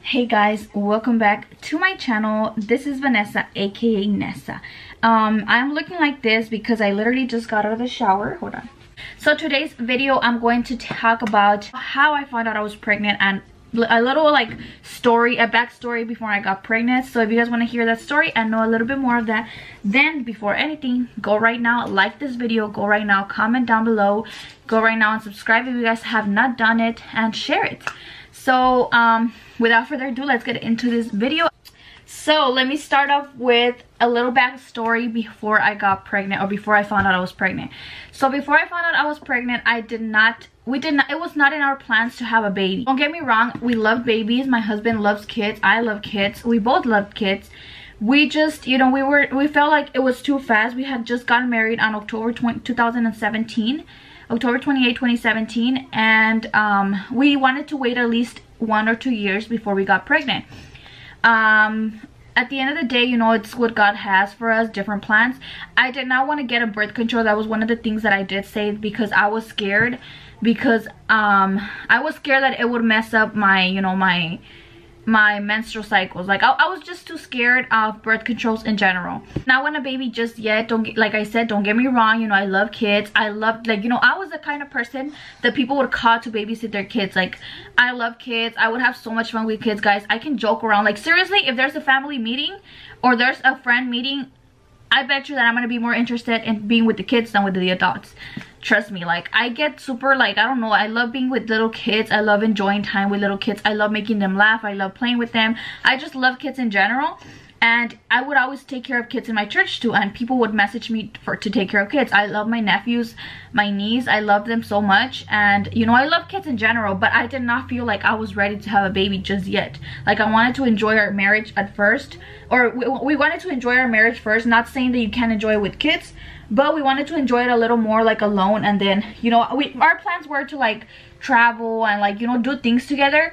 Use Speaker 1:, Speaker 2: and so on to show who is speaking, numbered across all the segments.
Speaker 1: Hey guys, welcome back to my channel. This is Vanessa, aka Nessa. I'm looking like this because I literally just got out of the shower. Hold on. So today's video, I'm going to talk about how I found out I was pregnant and a little like story, a backstory before I got pregnant. So if you guys want to hear that story and know a little bit more of that, then before anything, go right now, like this video, go right now, comment down below, go right now and subscribe if you guys have not done it, and share it. So without further ado, let's get into this video. So let me start off with a little backstory before I got pregnant, or before I found out I was pregnant. So before I found out I was pregnant, it was not in our plans to have a baby. Don't get me wrong, we love babies. My husband loves kids, I love kids, we both loved kids. We just, you know, we felt like it was too fast. We had just gotten married on October 2017. October 28, 2017, and we wanted to wait at least 1 or 2 years before we got pregnant. At the end of the day, you know, it's what God has for us, different plans. I did not want to get a birth control. That was one of the things that I did say, because I was scared, because I was scared that it would mess up my, you know, my menstrual cycles. Like I was just too scared of birth controls in general. Not want a baby just yet. Like I said, don't get me wrong, you know, I love kids. I love, like, you know, I was the kind of person that people would call to babysit their kids. Like, I love kids. I would have so much fun with kids, guys. I can joke around. Like, seriously, if there's a family meeting or there's a friend meeting, I bet you that I'm gonna be more interested in being with the kids than with the adults. Trust me, like, I get super, like, I don't know, I love being with little kids. I love enjoying time with little kids. I love making them laugh. I love playing with them. I just love kids in general. And I would always take care of kids in my church too, and people would message me to take care of kids. I love my nephews, my niece. I love them so much, and you know, I love kids in general, but I did not feel like I was ready to have a baby just yet. Like, I wanted to enjoy our marriage at first, or we wanted to enjoy our marriage first. Not saying that you can't enjoy it with kids, but we wanted to enjoy it a little more, like, alone. And then, you know, our plans were to like travel and, like, you know, do things together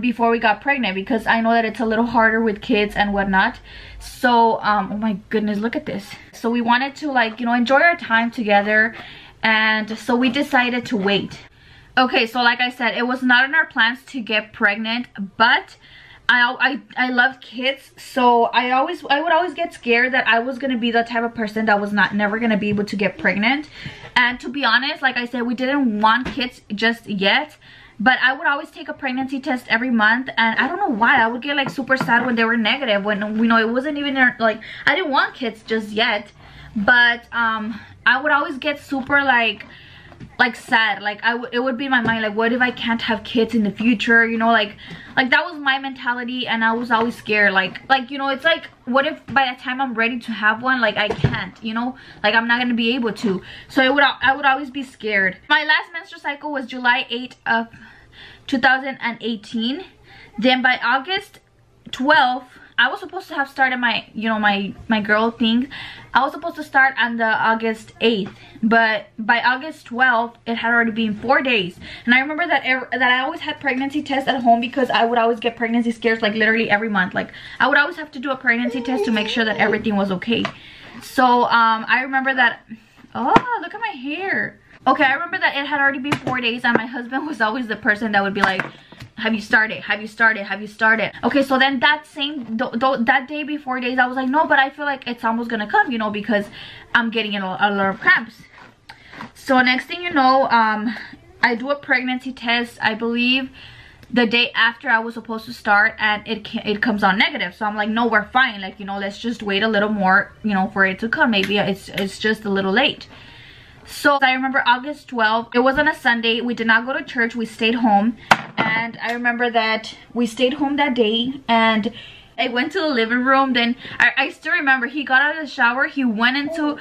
Speaker 1: before we got pregnant, because I know that it's a little harder with kids and whatnot. So oh my goodness, look at this. So we wanted to, like, you know, enjoy our time together, and so we decided to wait. Okay, so like I said, it was not in our plans to get pregnant, but I love kids, so I would always get scared that I was gonna be the type of person that was never gonna be able to get pregnant. And to be honest, like I said, we didn't want kids just yet, but I would always take a pregnancy test every month, and I don't know why I would get like super sad when they were negative, when, you know, it wasn't even like, I didn't want kids just yet. But I would always get super like sad. Like, it would be in my mind, like, what if I can't have kids in the future, you know? Like that was my mentality, and I was always scared. Like, you know, it's like, what if by the time I'm ready to have one, like, I can't, you know, like, I'm not gonna be able to. So I would always be scared. My last menstrual cycle was July 8th of 2018. Then by August 12th, I was supposed to have started my, you know, my girl thing. I was supposed to start on the August 8th, but by August 12th, it had already been 4 days. And I remember that I always had pregnancy tests at home, because I would always get pregnancy scares, like, literally every month. Like, I would always have to do a pregnancy test to make sure that everything was okay. So I remember that, oh, look at my hair. Okay, I remember that it had already been 4 days, and my husband was always the person that would be like, have you started? Have you started? Have you started? Okay, so then that same, that day before days, I was like, no, but I feel like it's almost gonna come, you know, because I'm getting a lot of cramps. So next thing you know, I do a pregnancy test, I believe the day after I was supposed to start, and it comes out negative. So I'm like, no, we're fine. Like, you know, let's just wait a little more, you know, for it to come. Maybe it's just a little late. So I remember August 12th, it was on a Sunday. We did not go to church, we stayed home. And I remember that we stayed home that day, and I went to the living room. Then I still remember, he got out of the shower, he went into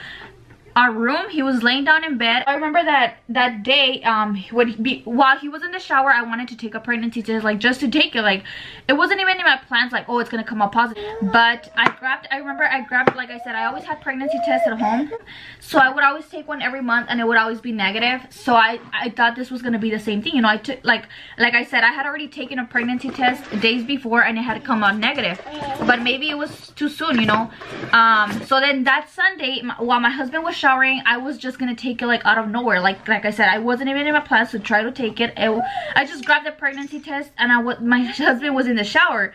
Speaker 1: our room, he was laying down in bed. I remember that day, while he was in the shower, I wanted to take a pregnancy test, like, just to take it. Like, it wasn't even in my plans, like, oh, it's gonna come out positive. But I remember I grabbed, like I said, I always had pregnancy tests at home, so I would always take one every month, and it would always be negative. So I thought this was gonna be the same thing, you know. I took, like I said, I had already taken a pregnancy test days before, and it had come out negative, but maybe it was too soon, you know. So then that Sunday, while my husband was showering, I was just gonna take it like out of nowhere. Like I said, I wasn't even in my plans to try to take it. I just grabbed the pregnancy test, and my husband was in the shower,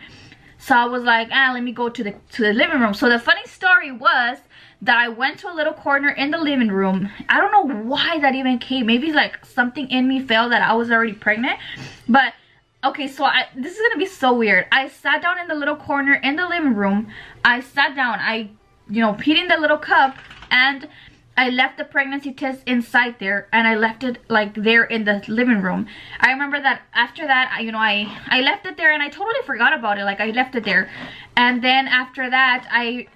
Speaker 1: so I was like, let me go to the living room. So the funny story was that I went to a little corner in the living room. I don't know why that even came. Maybe like something in me felt that I was already pregnant. But okay, so this is gonna be so weird. I sat down in the little corner in the living room. I sat down, I peed in the little cup, and I left the pregnancy test inside there, and I left it like there in the living room. I remember that after that, I left it there, and I totally forgot about it. Like, I left it there, and then after that, I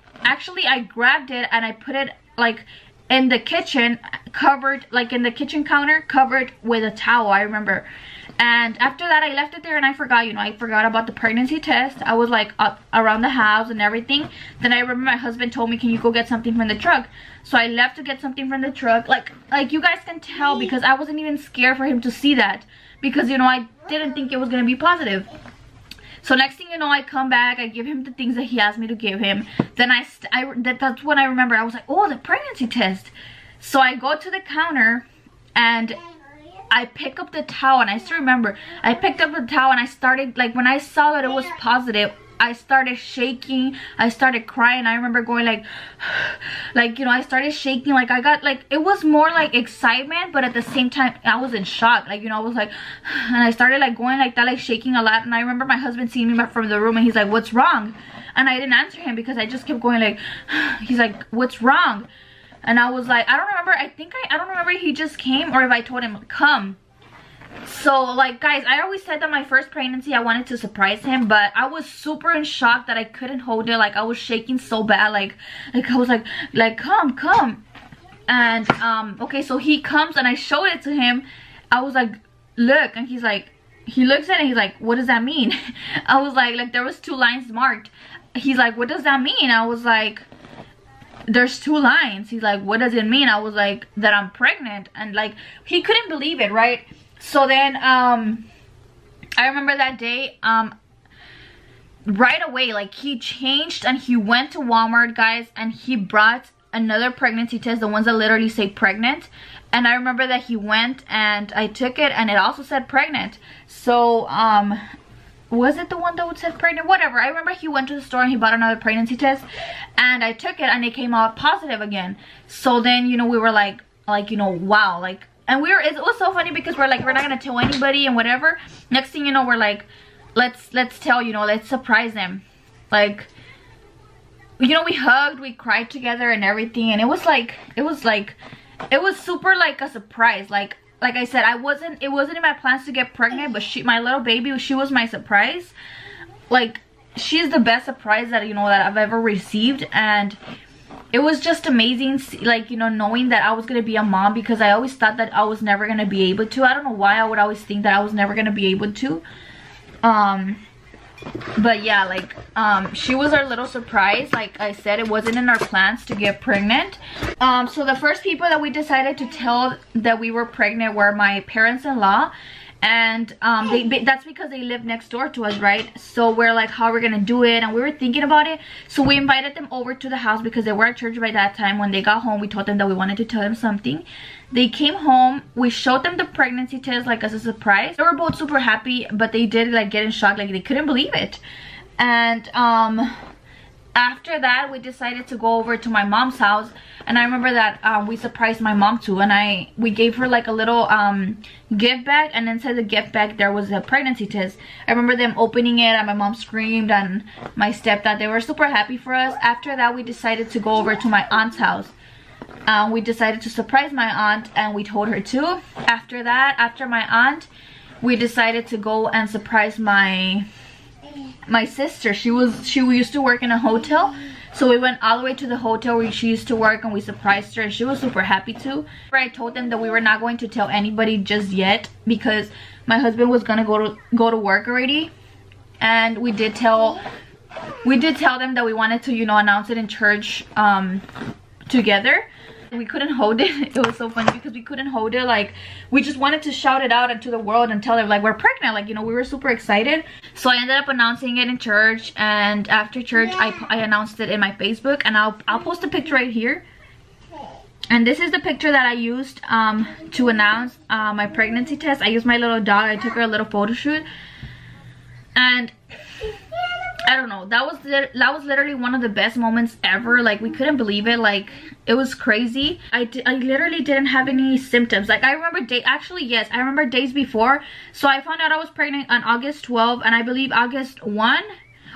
Speaker 1: grabbed it and I put it like in the kitchen, covered, like in the kitchen counter, covered with a towel, I remember. And after that, I left it there, and I forgot, I forgot about the pregnancy test. I was like up around the house and everything. Then I remember my husband told me, can you go get something from the truck? So I left to get something from the truck. Like you guys can tell, because I wasn't even scared for him to see that, because I didn't think it was gonna be positive. So next thing you know, I come back, I give him the things that he asked me to give him. Then that's when I remember, I was like, oh, the pregnancy test. So I go to the counter, and I pick up the towel, and I still remember, I picked up the towel, and I started, like, when I saw that it was positive, I started shaking, I started crying. I remember going like I started shaking, like I got, like, it was more like excitement, but at the same time I was in shock, like, I was like, and I started like going like that, like shaking a lot. And I remember my husband seeing me back from the room, and he's like, what's wrong? And I didn't answer him, because I just kept going like, he's like, what's wrong? And I was like, I don't remember, I don't remember if he just came or if I told him come. So, like, guys, I always said that my first pregnancy, I wanted to surprise him, but I was super in shock that I couldn't hold it. Like, I was shaking so bad, like I was like come. And okay, so he comes, and I showed it to him. I was like, look, and he's like, he looks at it, and he's like, what does that mean? I was like there was 2 lines marked. He's like, what does that mean? I was like, there's 2 lines. He's like, what does it mean? I was like, that I'm pregnant. And like, he couldn't believe it, right? So then I remember that day, right away, like, he changed and he went to Walmart, guys, and he brought another pregnancy test, the ones that literally say pregnant. And I remember that he went, and I took it, and it also said pregnant. So was it the one that said pregnant? Whatever. I remember he went to the store and he bought another pregnancy test, and I took it, and it came out positive again. So then, we were like wow, like, and it was so funny, because we're like, we're not gonna tell anybody and whatever. Next thing you know, we're like, let's tell, let's surprise them. Like, we hugged, we cried together and everything, and it was super like a surprise. Like I said, it wasn't in my plans to get pregnant, but my little baby, she was my surprise. Like, she's the best surprise that that I've ever received. And it was just amazing, like, knowing that I was gonna be a mom, because I always thought that I was never gonna be able to. I don't know why I would always think that I was never gonna be able to. But yeah, like, she was our little surprise. Like I said, it wasn't in our plans to get pregnant. So the first people that we decided to tell that we were pregnant were my parents-in-law. And that's because they live next door to us, right? So we're like, how are we gonna do it? And we were thinking about it, so we invited them over to the house, because they were at church by that time. When they got home, we told them that we wanted to tell them something. They came home, we showed them the pregnancy test, like, as a surprise. They were both super happy, but they did like get in shock, like they couldn't believe it. And after that, we decided to go over to my mom's house. And I remember that we surprised my mom too, and we gave her like a little gift bag, and inside the gift bag there was a pregnancy test. I remember them opening it, and my mom screamed, and my stepdad, they were super happy for us. After that, we decided to go over to my aunt's house. We decided to surprise my aunt, and we told her too. After that, after my aunt, we decided to go and surprise my sister. She used to work in a hotel, so we went all the way to the hotel where she used to work, and we surprised her, and she was super happy too. I told them that we were not going to tell anybody just yet, because my husband was gonna go to work already. And we did tell them that we wanted to announce it in church together. We couldn't hold it. It was so funny, because we couldn't hold it. Like, we just wanted to shout it out into the world and tell them, like, we're pregnant. Like, we were super excited. So I ended up announcing it in church, and after church, I announced it in my Facebook, and I'll post a picture right here. And this is the picture that I used to announce my pregnancy test. I used my little dog. I took her a little photo shoot. And I don't know, that was literally one of the best moments ever. Like, we couldn't believe it. Like, it was crazy. I literally didn't have any symptoms. Like, I remember actually, yes, I remember days before. So I found out I was pregnant on August 12th, and I believe August 1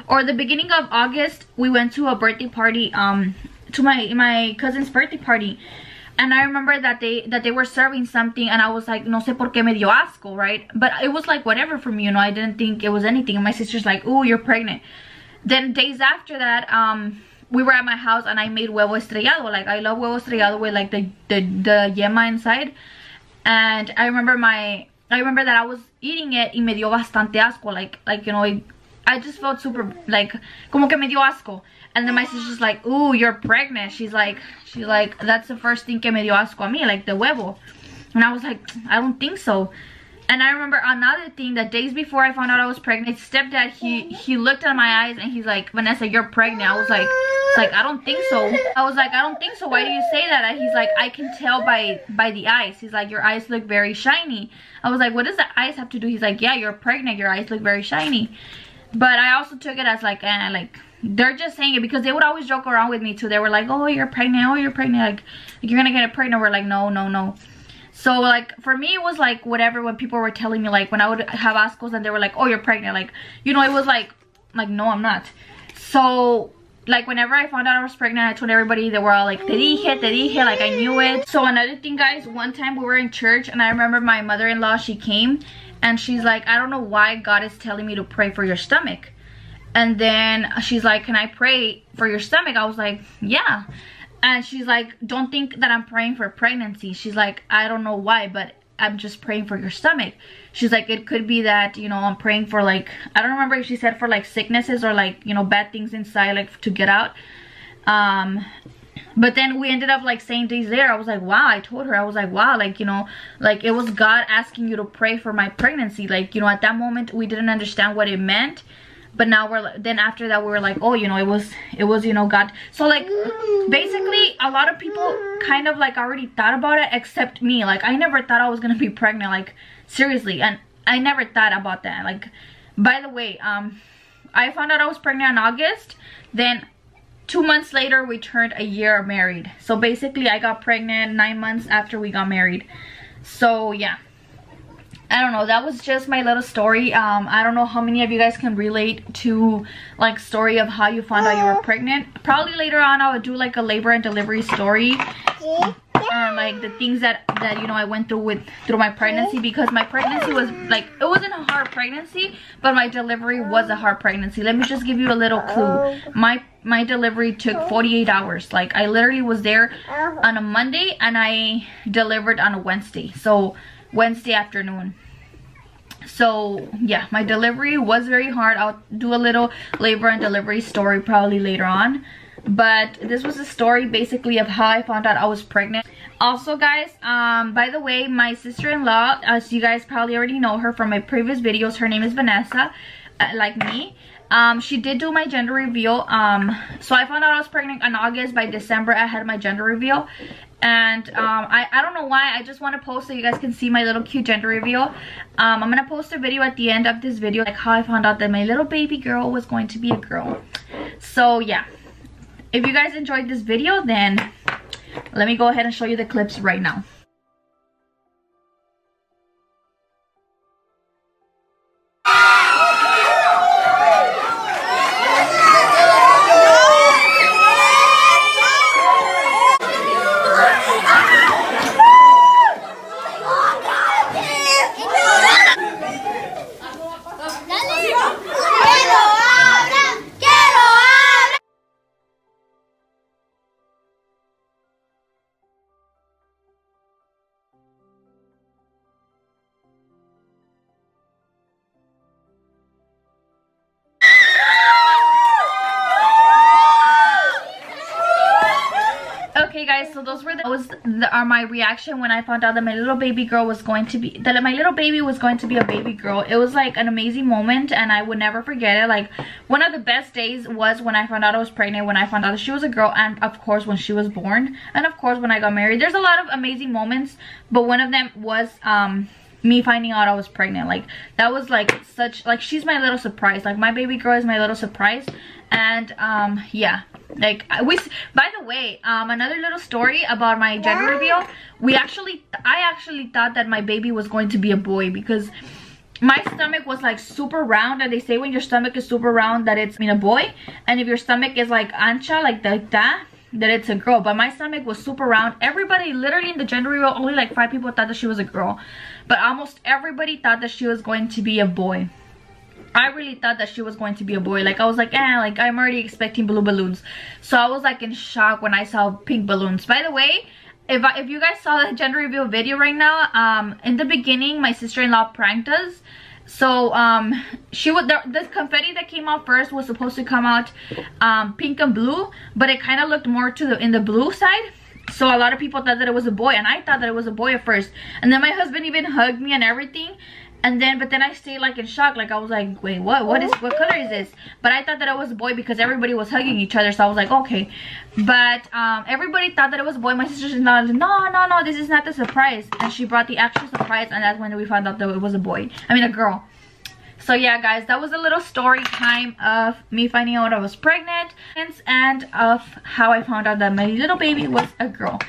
Speaker 1: or the beginning of August, we went to a birthday party, to my cousin's birthday party. And I remember that they were serving something, and I was like, no sé por qué me dio asco, right? But it was like whatever for me, you know. I didn't think it was anything. And my sister's like, oh, you're pregnant. Then days after that, we were at my house, and I made huevo estrellado. Like, I love huevo estrellado with like the yema inside. And I remember that I was eating it, y me dio bastante asco. Like you know, I just felt super, like, como que me dio asco. And then my sister's like, ooh, you're pregnant. She's like, that's the first thing que me dio asco a mí, like the huevo. And I was like, I don't think so. And I remember another thing, that days before I found out I was pregnant, stepdad, he looked at my eyes and he's like, Vanessa, you're pregnant. I was like, I don't think so. I was like, I don't think so. Why do you say that? And he's like, I can tell by the eyes. He's like, your eyes look very shiny. I was like, what does the eyes have to do? He's like, yeah, you're pregnant. Your eyes look very shiny. But I also took it as like, like, they're just saying it, because they would always joke around with me too. They were like, oh, you're pregnant, oh, you're pregnant, like you're gonna get pregnant. We're like, no. So like, for me, it was like whatever. When people were telling me, like, when I would have ascos and they were like, oh, you're pregnant, like, you know, it was like no, I'm not. So like, whenever I found out I was pregnant, I told everybody. They were all like, te dije, like, I knew it. So another thing, guys, one time we were in church, and I remember my mother-in-law, she came and she's like, I don't know why God is telling me to pray for your stomach. And then she's like, can I pray for your stomach? I was like, yeah. And she's like, don't think that I'm praying for pregnancy. She's like, I don't know why, but I'm just praying for your stomach. She's like, it could be that, you know, I'm praying for, like, I don't remember if she said for like sicknesses or like, you know, bad things inside, like, to get out. But then we ended up like saying days later, I was like, wow, I told her, I was like, wow, like, you know, like, it was God asking you to pray for my pregnancy. Like, you know, at that moment we didn't understand what it meant. But now then after that we were like, oh, you know, it was, you know, God. So like, basically a lot of people kind of like already thought about it, except me. Like, I never thought I was gonna be pregnant, like, seriously. And I never thought about that. Like, by the way, I found out I was pregnant in August. Then 2 months later we turned a year married. So basically I got pregnant 9 months after we got married. So yeah, I don't know, that was just my little story. I don't know how many of you guys can relate to like story of how you found out you were pregnant. Probably later on I would do like a labor and delivery story, and like the things that you know I went through my pregnancy, because my pregnancy was like, it wasn't a hard pregnancy, but my delivery was a hard pregnancy. Let me just give you a little clue. My delivery took 48 hours. Like, I literally was there on a Monday and I delivered on a Wednesday. So Wednesday afternoon. So yeah, my delivery was very hard. I'll do a little labor and delivery story probably later on, but this was a story basically of how I found out I was pregnant. Also guys, by the way, my sister-in-law, as you guys probably already know her from my previous videos, her name is Vanessa, like me. She did do my gender reveal. So I found out I was pregnant in August. By December I had my gender reveal. And I don't know why, I just want to post so you guys can see my little cute gender reveal. I'm gonna post a video at the end of this video, like how I found out that my little baby girl was going to be a girl. So yeah, if you guys enjoyed this video, then let me go ahead and show you the clips right now. Okay guys, so those were my reaction when I found out that my little baby girl was going to be, that my little baby was going to be a baby girl. It was like an amazing moment and I would never forget it. Like one of the best days was when I found out I was pregnant, when I found out that she was a girl, and of course when she was born, and of course when I got married. There's a lot of amazing moments, but one of them was me finding out I was pregnant. Like that was like such, like she's my little surprise. Like my baby girl is my little surprise. And yeah, like by the way, another little story about my gender reveal. I actually thought that my baby was going to be a boy because my stomach was like super round, and they say when your stomach is super round that it's a boy, and if your stomach is like ancha, like that it's a girl. But my stomach was super round. Everybody literally in the gender reveal, only like 5 people thought that she was a girl, but almost everybody thought that she was going to be a boy. I really thought that she was going to be a boy. Like I was like, like I'm already expecting blue balloons. So I was like in shock when I saw pink balloons. By the way, if you guys saw the gender reveal video right now, in the beginning my sister-in-law pranked us. So the confetti that came out first was supposed to come out pink and blue, but it kind of looked more to in the blue side. So a lot of people thought that it was a boy, and I thought that it was a boy at first. And then my husband even hugged me and everything. And then, but then I stayed like in shock. Like I was like, wait, what color is this? But I thought that it was a boy because everybody was hugging each other. So I was like, okay. But everybody thought that it was a boy. My sister said, no, this is not the surprise. And she brought the actual surprise, and that's when we found out that it was a boy. I mean, a girl. So yeah guys, that was a little story time of me finding out I was pregnant and of how I found out that my little baby was a girl.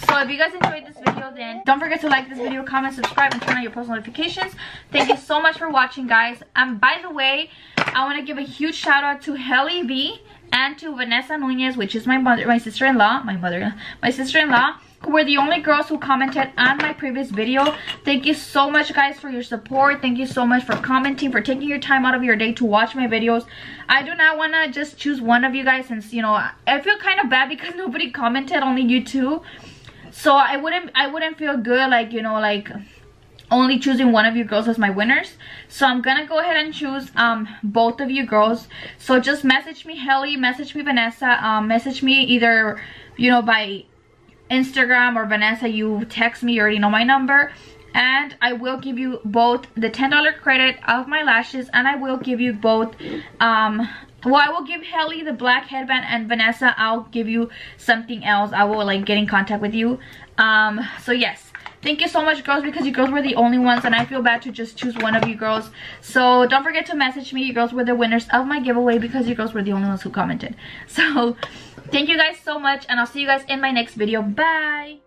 Speaker 1: So if you guys enjoyed this video, then don't forget to like this video, comment, subscribe, and turn on your post notifications. Thank you so much for watching guys. By the way, I want to give a huge shout out to Helly V and to Vanessa Nunez, which is my sister-in-law, my sister-in-law, who were the only girls who commented on my previous video. Thank you so much guys for your support. Thank you so much for commenting, for taking your time out of your day to watch my videos. I do not want to just choose one of you guys, since I feel kind of bad because nobody commented, only you two. So I wouldn't feel good like like only choosing one of you girls as my winners. So I'm gonna go ahead and choose both of you girls. So just message me Helly, message me Vanessa, message me either by Instagram or Vanessa. You text me, you already know my number, and I will give you both the $10 credit of my lashes, and I will give you both well, I will give Helly the black headband, and Vanessa, I'll give you something else. I will like get in contact with you. So yes, thank you so much girls, because you girls were the only ones, and I feel bad to just choose one of you girls. So don't forget to message me. You girls were the winners of my giveaway because you girls were the only ones who commented. So thank you guys so much, and I'll see you guys in my next video. Bye.